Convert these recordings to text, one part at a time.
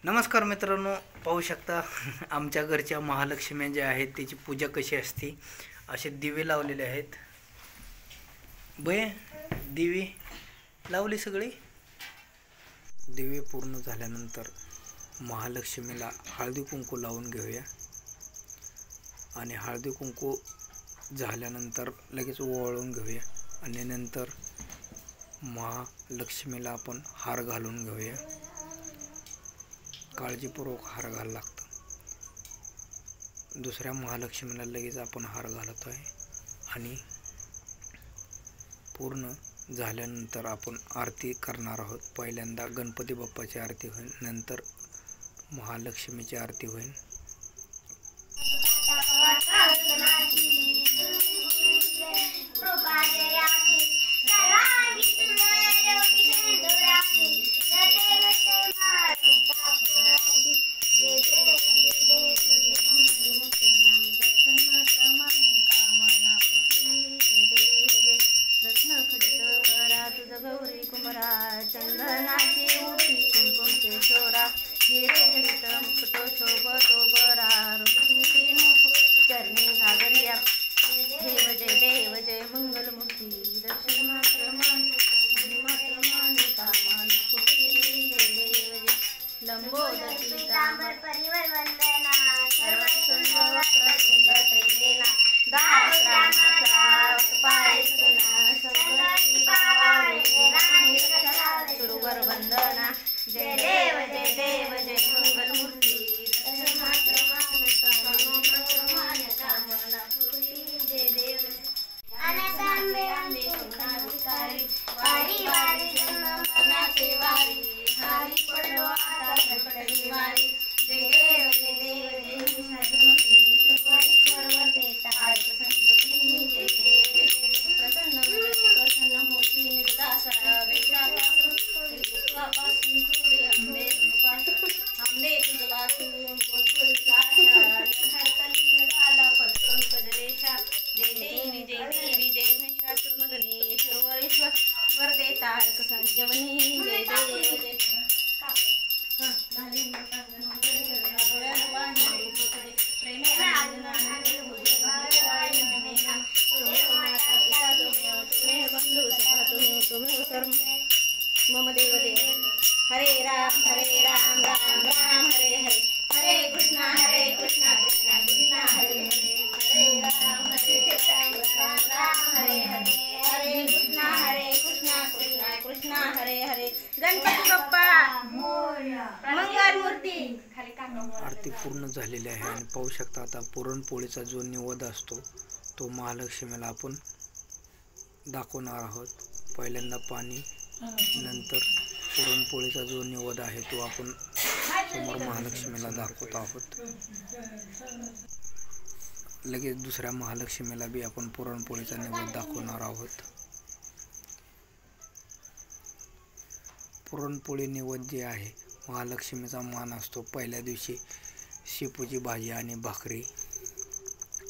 नमस्कार मित्रांनो, पाहू शकता आमच्या घरच्या महालक्ष्म्या ज्या आहेत त्याची पूजा कशी असते. असे दिवे लावलेले आहेत. बये दिवे लावले सगळे. दिवे पूर्ण झाल्यानंतर महालक्ष्मीला हळदी कुंकू लावून घेऊया. आणि हळदी कुंकू झाल्यानंतर लगेच ओवाळून घेऊया. आणि नंतर महालक्ष्मीला आपण हार घालून घेऊया. काळजीपूर्वक हार घालायला लागतं. दुसऱ्या महालक्ष्मीला लगेच आपण हार घालत आहे. आणि पूर्ण झाल्यानंतर आपण आरती करणार आहोत. पहिल्यांदा गणपती बाप्पाची आरती होईल, नंतर महालक्ष्मीची आरती होईल. गौरी कुमरा चंदनाची उठी कुमकुम केशोरा हिरे जडित मुकुट शोभतो बरा रुटी चरणी घागरिया देव जय मंगलमुखी दर्शन मात्र मान कामना फुटी देव जय लंबोदरी तांबर परिवर वंदना सर्व सुंदर सुंदर त्रिवेणा दासरामाचा पाय सुना सगळी पावावे सुरवर वंदना जय देव जय मंगलमूर्ती दर्शन मात्र मान कामना फुटी जय देव अनंतांबे आंबे करुणाविकारी वारी वारी जन्म मरणाचे वारी हारी पडलो आता संकटही वारी जय देव जय ईश्वर वरते तारक संजीवनी जय देव प्रसन्न होती निर्दासा वेशापासून थोडी आंबे तुझला तून हरकली निघाला पंकज रेषा जय देवी जय महिषासुरमर्दिनी ईश्वर वरदे तारक संजीवनी जय देव जय मम देव हरे राम राम राम हरे हरे हरे कृष्णा कृष्णा कृष्णा हरे हरे हरे राम राम हरे हरे हरे कृष्णा कृष्णा हरे हरे. गणपती बाप्पा मंगलमूर्ती. आरती पूर्ण झालेली आहे. आणि पाहू शकता आता पुरणपोळीचा जो निवेद असतो तो महालक्ष्मीला आपण दाखवणार आहोत. पहिल्यांदा पाणी, नंतर पुरणपोळीचा जो निवेद आहे तो आपण समोर महालक्ष्मीला दाखवत आहोत. लगेच दुसऱ्या महालक्ष्मीला बी आपण पुरणपोळीचा निवेद दाखवणार आहोत. पुरणपोळी निवेद जे आहे महालक्ष्मीचा मान असतो. पहिल्या दिवशी शेपूची भाजी आणि भाकरी.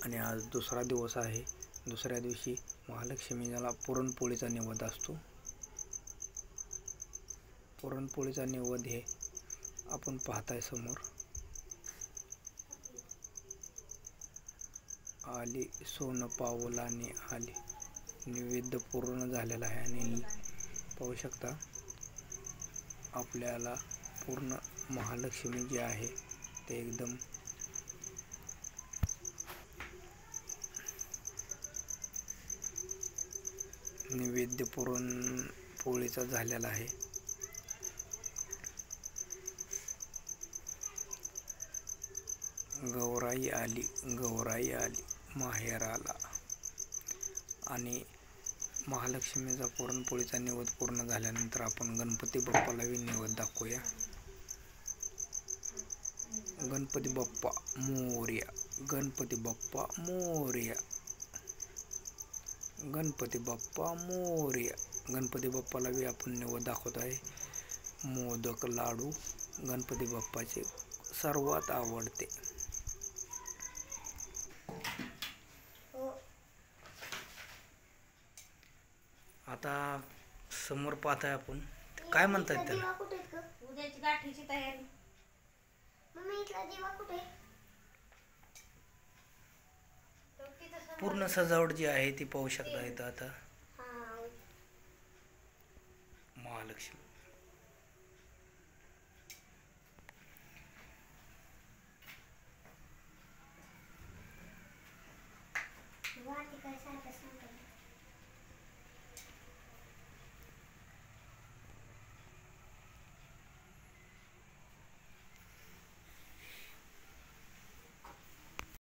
आणि आज दुसरा दिवस आहे. दुसऱ्या दिवशी महालक्ष्मीला पुरणपोळीचा निवेद असतो. पुरणपोळीचा निवेद हे आपण पाहताय समोर. आली सोनं पावलाने आली. निवेद्य पूर्ण झालेला आहे. आणि पाहू शकता आपल्याला पूर्ण महालक्ष्मी जे आहे ते एकदम निवेद्य पुरणपोळीचा झालेला आहे. गौराई आली माहेराला. आणि महालक्ष्मीचा पुरणपोळीचा निवेद पूर्ण झाल्यानंतर आपण गणपती बाप्पाला निवेद दाखवूया. गणपती बाप्पा मोरया, गणपती बाप्पा मोरया, गणपती बाप्पा मोरया. गणपती बाप्पाला बी आपण निवेद दाखवत आहे. मोदक लाडू गणपती बाप्पाचे सर्वात आवडते. आता समोर पाहताय आपण काय म्हणतात त्याला. उद्याची गाठीची तयारी. मम्मी इथला दिवा कुठे? पूर्ण सजावट जी आहे ती पाहू शकता इथं आता हा महालक्ष्मी.